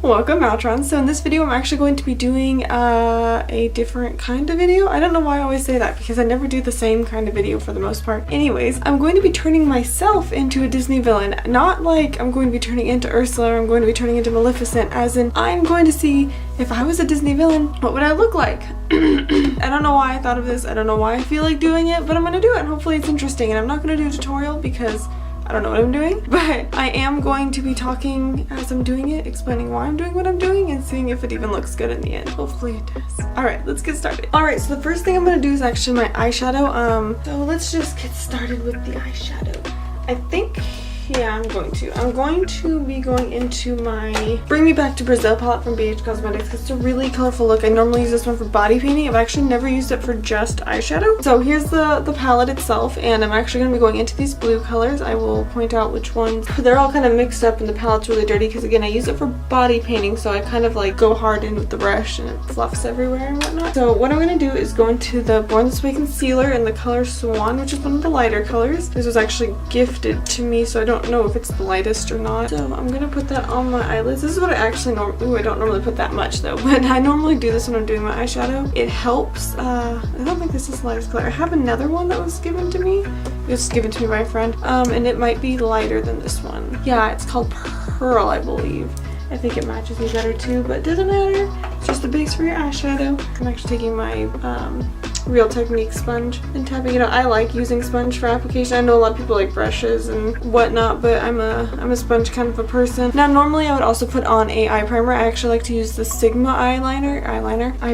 Welcome Maotrons. So in this video I'm actually going to be doing a different kind of video. I don't know why I always say that because I never do the same kind of video for the most part. Anyways, I'm going to be turning myself into a Disney villain. Not like I'm going to be turning into Ursula or I'm going to be turning into Maleficent, as in I'm going to see if I was a Disney villain, what would I look like? I don't know why I thought of this. I don't know why I feel like doing it, but I'm gonna do it and hopefully it's interesting. And I'm not gonna do a tutorial because I don't know what I'm doing, but I am going to be talking as I'm doing it, explaining why I'm doing what I'm doing and seeing if it even looks good in the end. Hopefully it does. Alright, let's get started. Alright, so the first thing I'm going to do is actually my eyeshadow. So let's just get started with the eyeshadow. I think, yeah, I'm going to be going into my Bring Me Back to Brazil palette from BH Cosmetics because it's a really colorful look. I normally use this one for body painting. I've actually never used it for just eyeshadow. So here's the palette itself, and I'm actually going to be going into these blue colors. I will point out which ones. They're all kind of mixed up and the palette's really dirty because again I use it for body painting, so I kind of like go hard in with the brush and it fluffs everywhere and whatnot. So what I'm going to do is go into the Born This Way concealer in the color Swan, which is one of the lighter colors. This was actually gifted to me, so I don't know if it's the lightest or not. So I'm gonna put that on my eyelids. This is what I actually I don't normally put that much though, but I normally do this when I'm doing my eyeshadow. It helps. I don't think this is the lightest color. I have another one that was given to me. It was given to me by a friend, and it might be lighter than this one. Yeah, it's called Pearl, I believe. I think it matches me better too, but it doesn't matter. It's just the base for your eyeshadow. I'm actually taking my Real Technique sponge and tapping it out. I like using sponge for application. I know a lot of people like brushes and whatnot, but I'm a sponge kind of a person. Now normally I would also put on a eye primer. I actually like to use the Sigma eye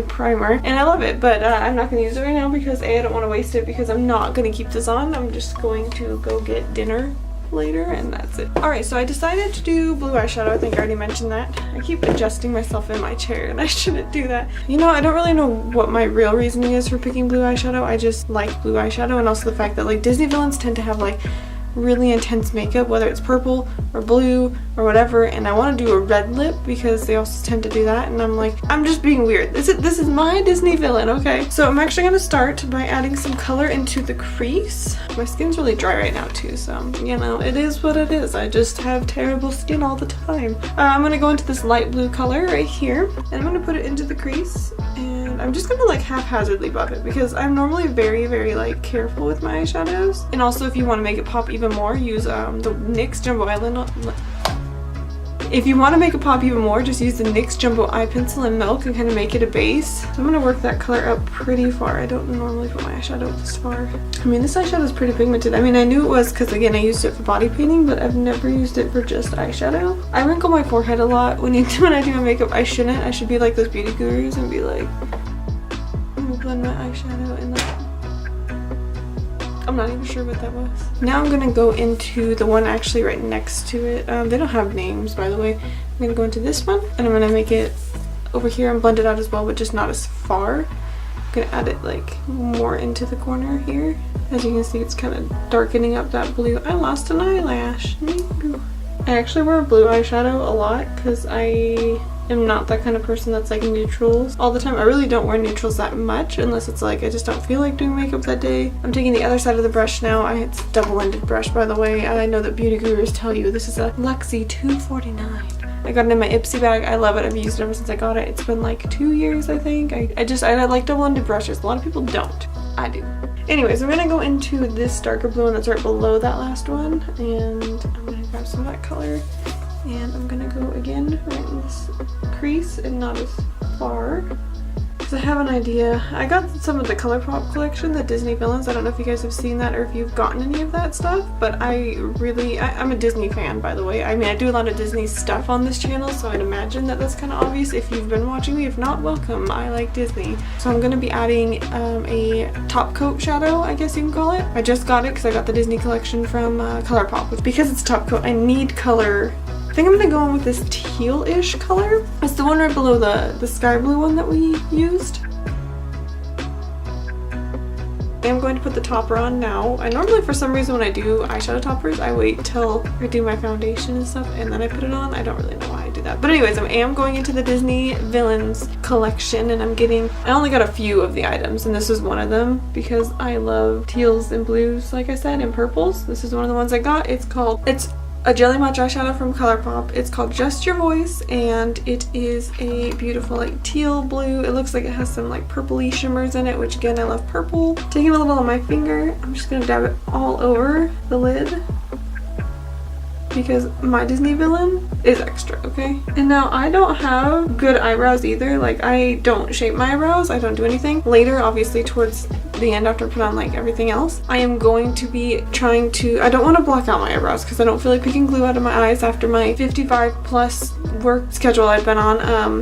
primer, and I love it, but I'm not going to use it right now because I don't want to waste it because I'm not going to keep this on. I'm just going to go get dinner later and that's it. Alright, so I decided to do blue eyeshadow. I think I already mentioned that. I keep adjusting myself in my chair and I shouldn't do that. You know, I don't really know what my real reasoning is for picking blue eyeshadow. I just like blue eyeshadow, and also the fact that like Disney villains tend to have like really intense makeup, whether it's purple or blue or whatever, and I want to do a red lip because they also tend to do that, and I'm like, I'm just being weird. This is my Disney villain, okay? So I'm actually going to start by adding some color into the crease. My skin's really dry right now too, so you know, it is what it is. I just have terrible skin all the time. I'm going to go into this light blue color right here, and I'm going to put it into the crease, and I'm just going to like haphazardly buff it because I'm normally very like careful with my eyeshadows. And also if you want to make it pop even more, use the NYX Jumbo Eyeliner. If you want to make it pop even more, just use the NYX Jumbo Eye Pencil in Milk and kind of make it a base. I'm going to work that color up pretty far. I don't normally put my eyeshadow this far. I mean, this eyeshadow is pretty pigmented. I mean, I knew it was because again I used it for body painting, but I've never used it for just eyeshadow. I wrinkle my forehead a lot when I do my makeup. I shouldn't. I should be like those beauty gurus and be like, I'm gonna blend my eyeshadow in that. I'm not even sure what that was. Now I'm gonna go into the one actually right next to it. They don't have names, by the way. I'm gonna go into this one and I'm gonna make it over here and blend it out as well, but just not as far. I'm gonna add it like more into the corner here. As you can see, it's kind of darkening up that blue. I lost an eyelash. I actually wear blue eyeshadow a lot because I am not that kind of person that's like neutrals all the time. I really don't wear neutrals that much unless it's like I just don't feel like doing makeup that day. I'm taking the other side of the brush now. It's a double-ended brush, by the way. I know that beauty gurus tell you this is a Luxie 249. I got it in my Ipsy bag. I love it. I've used it ever since I got it. It's been like 2 years, I think. I like double-ended brushes. A lot of people don't. I do. Anyways, I'm gonna go into this darker blue one that's right below that last one, and I'm gonna grab some of that color. And I'm gonna go again right in this crease and not as far because I have an idea. I got some of the ColourPop collection, the Disney villains. I don't know if you guys have seen that or if you've gotten any of that stuff, but I'm a Disney fan, by the way. I mean, I do a lot of Disney stuff on this channel, so I'd imagine that that's kind of obvious if you've been watching me. If not, welcome. I like Disney. So I'm gonna be adding a top coat shadow, I guess you can call it. I just got it because I got the Disney collection from ColourPop. Because it's top coat, I need color. I think I'm gonna go in with this teal-ish color. It's the one right below the sky blue one that we used. I'm going to put the topper on now. I normally, for some reason, when I do eyeshadow toppers, I wait till I do my foundation and stuff and then I put it on. I don't really know why I do that. But anyways, I am going into the Disney Villains collection, and I only got a few of the items, and this is one of them because I love teals and blues, like I said, and purples. This is one of the ones I got. It's a Jelly Match eyeshadow from ColourPop. It's called Just Your Voice, and it is a beautiful like teal blue. It looks like it has some like purpley shimmers in it, which again, I love purple. Taking a little on my finger, I'm just gonna dab it all over the lid because my Disney villain is extra, okay? And now I don't have good eyebrows either. Like, I don't shape my eyebrows. I don't do anything. Later, obviously, towards the end after I put on like everything else, I am going to be trying to, I don't want to block out my eyebrows because I don't feel like picking glue out of my eyes after my 55 plus work schedule I've been on.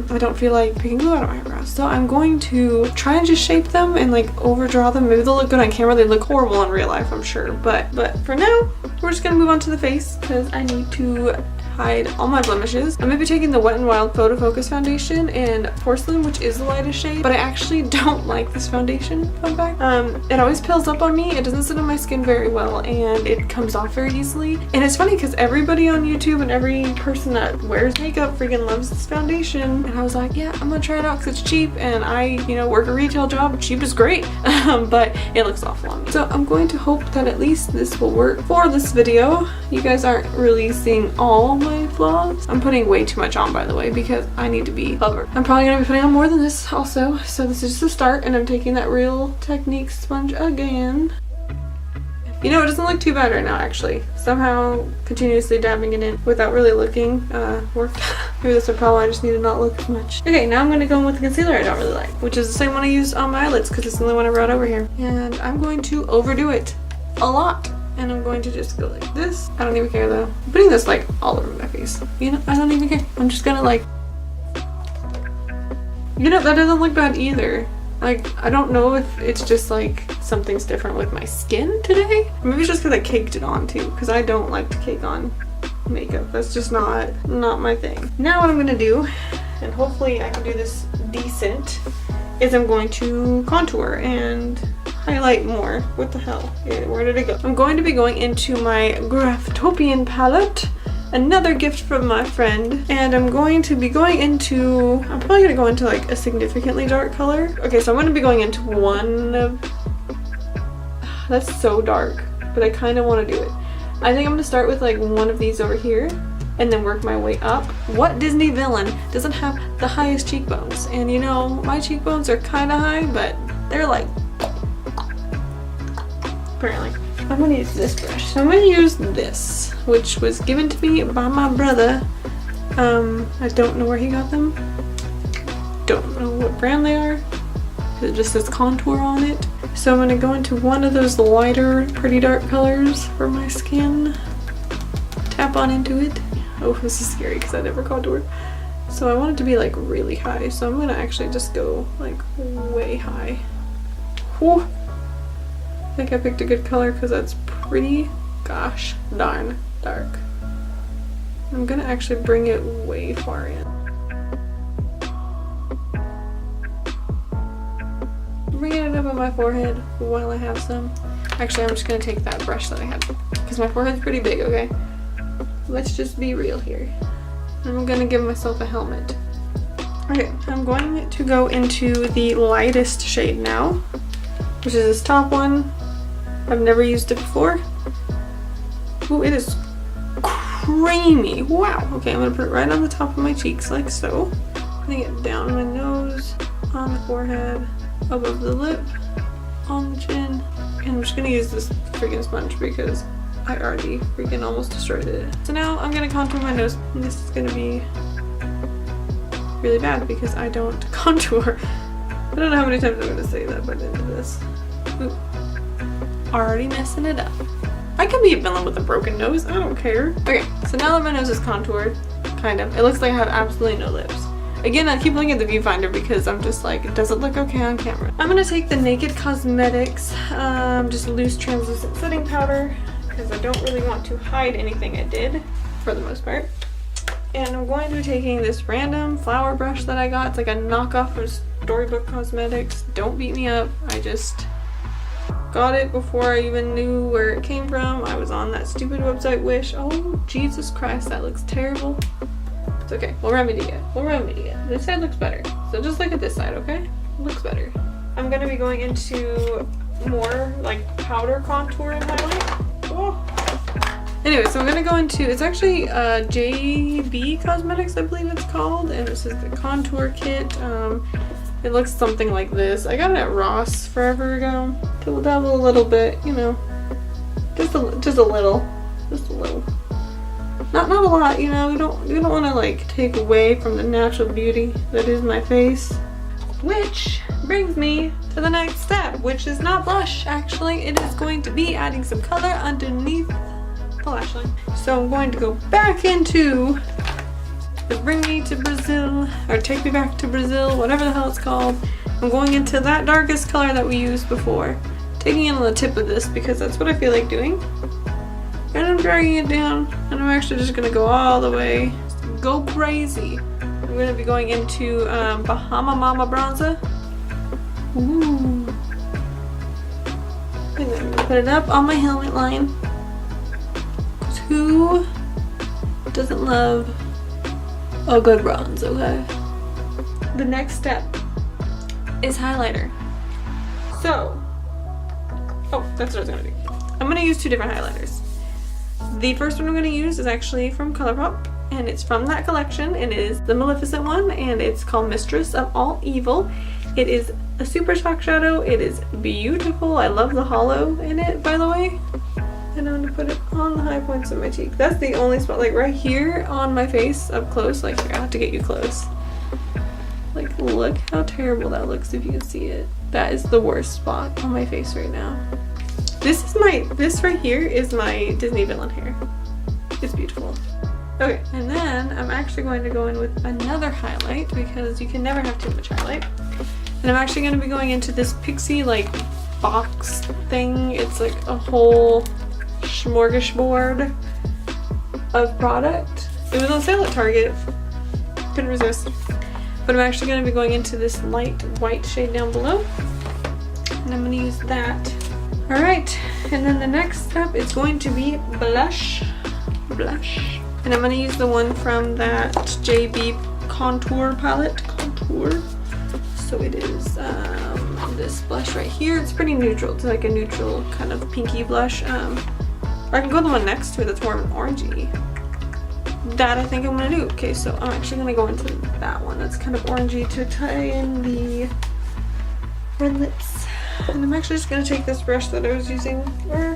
I don't feel like picking glue out of my eyebrows. So I'm going to try and just shape them and like overdraw them. Maybe they'll look good on camera. They look horrible in real life, I'm sure. But for now, we're just gonna move on to the face because I need to hide all my blemishes. I'm gonna be taking the Wet n Wild Photo Focus foundation in Porcelain, which is the lightest shade, but I actually don't like this foundation, fun fact. It always peels up on me, it doesn't sit on my skin very well, and it comes off very easily. And it's funny because everybody on YouTube and every person that wears makeup freaking loves this foundation, and I was like, yeah, I'm gonna try it out because it's cheap, and I, you know, work a retail job. Cheap is great, but it looks awful on me. So I'm going to hope that at least this will work for this video. You guys aren't really seeing all my flaws. I'm putting way too much on, by the way, because I need to be covered. I'm probably gonna be putting on more than this also, so this is just the start, and I'm taking that Real Techniques sponge again. You know, it doesn't look too bad right now, actually. Somehow continuously dabbing it in without really looking worked. Maybe that's a problem, I just need to not look as much. Okay, now I'm gonna go in with the concealer I don't really like, which is the same one I used on my eyelids because it's the only one I brought over here. And I'm going to overdo it a lot. And I'm going to just go like this. I don't even care though. I'm putting this like all over my face. You know, I don't even care. I'm just gonna like, you know, that doesn't look bad either. Like, I don't know if it's just like something's different with my skin today. Maybe it's just because I caked it on too, because I don't like to cake on makeup. That's just not my thing. Now what I'm gonna do, and hopefully I can do this decent, is I'm going to contour and highlight more. What the hell? Where did it go? I'm going to be going into my Graftopian palette, another gift from my friend, and I'm going to be going into, I'm probably gonna go into like a significantly dark color. Okay, so I'm gonna be going into one of, that's so dark, but I kind of want to do it. I think I'm gonna start with like one of these over here and then work my way up. What Disney villain doesn't have the highest cheekbones? And you know, my cheekbones are kind of high, but they're like, apparently. I'm gonna use this brush. So I'm gonna use this, which was given to me by my brother. I don't know where he got them. Don't know what brand they are. It just says contour on it. So I'm gonna go into one of those lighter, pretty dark colors for my skin. Tap on into it. Oh, this is scary because I never contoured. So I want it to be like really high. So I'm gonna actually just go like way high. Whew. I think I picked a good color because that's pretty gosh darn dark. I'm gonna actually bring it way far in. Bringing it up on my forehead while I have some. Actually, I'm just gonna take that brush that I had because my forehead's pretty big, okay? Let's just be real here. I'm gonna give myself a helmet. Okay, I'm going to go into the lightest shade now, which is this top one. I've never used it before. Ooh, it is creamy. Wow. Okay, I'm gonna put it right on the top of my cheeks like so. Putting it down my nose, on the forehead, above the lip, on the chin. And I'm just gonna use this freaking sponge because I already freaking almost destroyed it. So now I'm gonna contour my nose. And this is gonna be really bad because I don't contour. I don't know how many times I'm gonna say that by the end of this. Ooh. Already messing it up. I could be a villain with a broken nose, I don't care. Okay, so now that my nose is contoured, kind of, it looks like I have absolutely no lips. Again, I keep looking at the viewfinder because I'm just like, does it look okay on camera? I'm gonna take the Naked Cosmetics, just loose translucent setting powder, because I don't really want to hide anything I did, for the most part. And I'm going to be taking this random flower brush that I got. It's like a knockoff of Storybook Cosmetics. Don't beat me up, I just got it before I even knew where it came from. I was on that stupid website Wish. Oh, Jesus Christ, that looks terrible. It's okay, we'll remedy it. We'll remedy it. This side looks better. So just look at this side, okay? It looks better. I'm gonna be going into more like powder contour and highlight. Oh. Anyway, so I'm gonna go into, it's actually JB Cosmetics, I believe it's called, and this is the contour kit. It looks something like this. I got it at Ross forever ago. To dabble a little bit, you know, just a little. Not a lot, you know. We don't want to like take away from the natural beauty that is my face. Which brings me to the next step, which is not blush. Actually, it is going to be adding some color underneath the lash line. So I'm going to go back into the Bring Me to Brazil, or Take Me Back to Brazil, whatever the hell it's called. I'm going into that darkest color that we used before, taking it on the tip of this because that's what I feel like doing. And I'm dragging it down, and I'm actually just gonna go all the way, go crazy. I'm gonna be going into Bahama Mama bronzer. Ooh. And then I'm gonna put it up on my helmet line. Who doesn't love a good bronze, okay? The next step is highlighter. So, oh, that's what I was gonna do. I'm gonna use two different highlighters. The first one I'm gonna use is actually from ColourPop, and it's from that collection. It is the Maleficent one, and it's called Mistress of All Evil. It is a super shock shadow. It is beautiful. I love the hollow in it, by the way. And I'm gonna put it on the high points of my cheek. That's the only spot, like right here on my face, up close. Like, I have to get you close. Like, look how terrible that looks if you can see it. That is the worst spot on my face right now. This right here is my Disney villain hair. It's beautiful. Okay, and then I'm actually going to go in with another highlight because you can never have too much highlight. And I'm actually going to be going into this pixie like box thing. It's like a whole smorgasbord of product. It was on sale at Target. Couldn't resist. But I'm actually going to be going into this light white shade down below. And I'm going to use that. Alright, and then the next step is going to be blush. And I'm going to use the one from that JB contour palette. So it is this blush right here. It's pretty neutral. It's like a neutral kind of pinky blush. Or I can go the one next to it that's more of an orangey. That I think I'm going to do. Okay, so I'm actually going to go into that one that's kind of orangey to tie in the red lips. And I'm actually just going to take this brush that I was using. I'm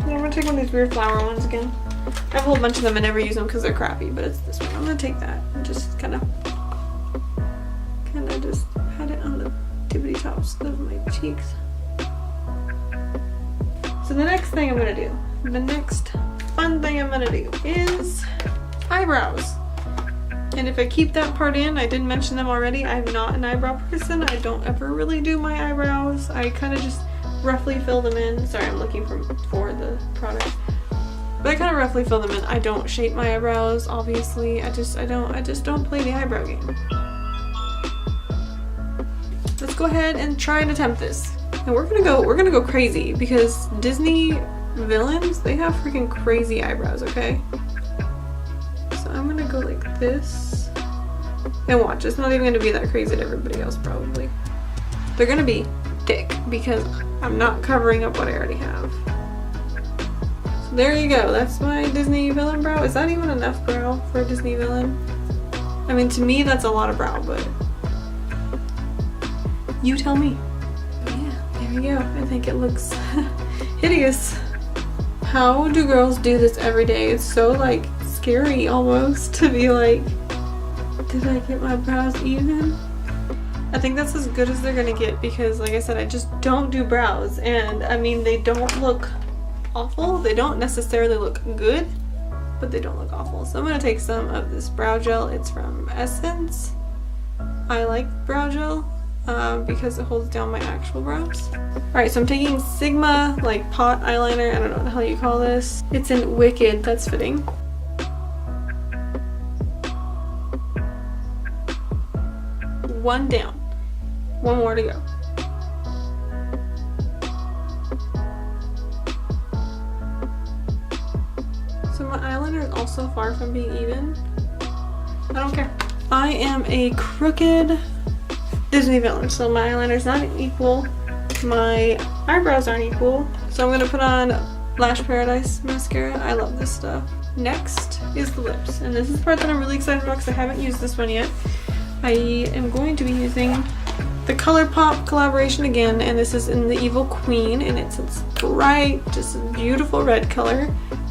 going to take one of these weird flower ones again. I have a whole bunch of them and never use them because they're crappy, but it's this one. I'm going to take that and just kind of just pat it on the tippity tops of my cheeks. So the next thing I'm going to do, the next fun thing I'm going to do is eyebrows. And if I keep that part in, I didn't mention them already, I'm not an eyebrow person. I don't ever really do my eyebrows. I kind of just roughly fill them in. Sorry, I'm looking for the product. But I kind of roughly fill them in. I don't shape my eyebrows, obviously. I just don't play the eyebrow game. Let's go ahead and try and attempt this. And we're gonna go crazy because Disney villains, they have freaking crazy eyebrows, okay? I'm gonna go like this and watch. It's not even gonna be that crazy to everybody else probably. They're gonna be thick because I'm not covering up what I already have. So there you go. That's my Disney villain brow. Is that even enough brow for a Disney villain? I mean, to me that's a lot of brow, but you tell me. Yeah, there we go. I think it looks hideous. How do girls do this every day? It's so like scary almost to be like, did I get my brows even? I think that's as good as they're gonna get because like I said, I just don't do brows, and I mean they don't look awful. They don't necessarily look good, but they don't look awful. So I'm gonna take some of this brow gel. It's from Essence. I like brow gel because it holds down my actual brows. Alright, so I'm taking Sigma like pot eyeliner. I don't know what the hell you call this. It's in Wicked. That's fitting. One down. One more to go. So my eyeliner is also far from being even. I don't care. I am a crooked Disney villain, so my eyeliner's not equal. My eyebrows aren't equal. So I'm gonna put on Lash Paradise mascara. I love this stuff. Next is the lips, and this is the part that I'm really excited about because I haven't used this one yet. I am going to be using the ColourPop collaboration again, and this is in the Evil Queen, and it's bright, just a beautiful red color.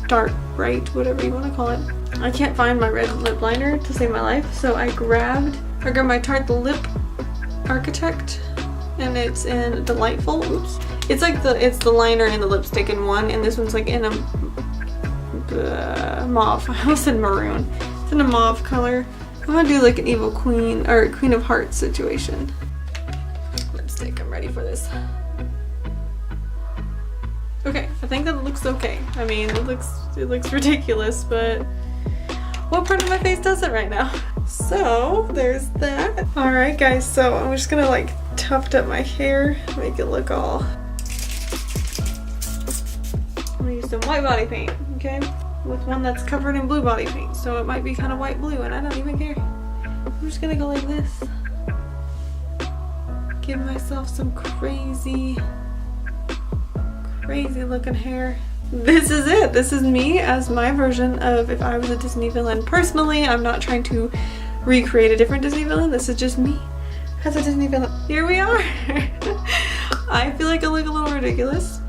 Dark, bright, whatever you want to call it. I can't find my red lip liner to save my life, so I grabbed my Tarte Lip Architect, and it's in Delightful. Oops. It's like it's the liner and the lipstick in one, and this one's like in a mauve. I almost said maroon. It's in a mauve color. I'm gonna do like an Evil Queen or Queen of Hearts situation. Lipstick, I'm ready for this. Okay, I think that looks okay. I mean, it looks ridiculous, but what part of my face does it right now? So there's that. All right, guys. So I'm just gonna like tuft up my hair, make it look all. I'm gonna use some white body paint, okay? With one that's covered in blue body paint, so it might be kind of white blue, and I don't even care. I'm just gonna go like this. Give myself some crazy looking hair. This is it. This is me as my version of if I was a Disney villain. Personally, I'm not trying to recreate a different Disney villain. This is just me as a Disney villain. Here we are. I feel like I look a little ridiculous,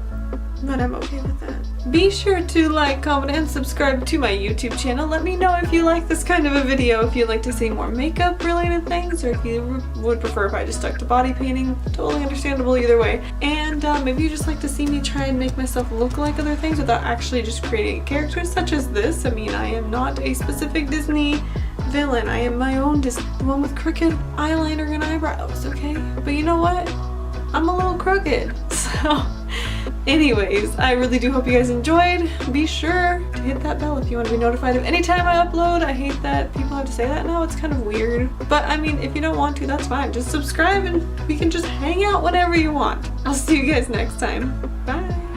but I'm okay with that. Be sure to like, comment, and subscribe to my YouTube channel. Let me know if you like this kind of a video, if you'd like to see more makeup related things, or if you would prefer if I just stuck to body painting. Totally understandable either way. And maybe you just like to see me try and make myself look like other things without actually just creating characters such as this. I mean, I am not a specific Disney villain. I am my own Disney, the one with crooked eyeliner and eyebrows, okay? But you know what? I'm a little crooked, so anyways, I really do hope you guys enjoyed. Be sure to hit that bell if you want to be notified of any time I upload. I hate that people have to say that now. It's kind of weird. But I mean, if you don't want to, that's fine. Just subscribe and we can just hang out whenever you want. I'll see you guys next time. Bye.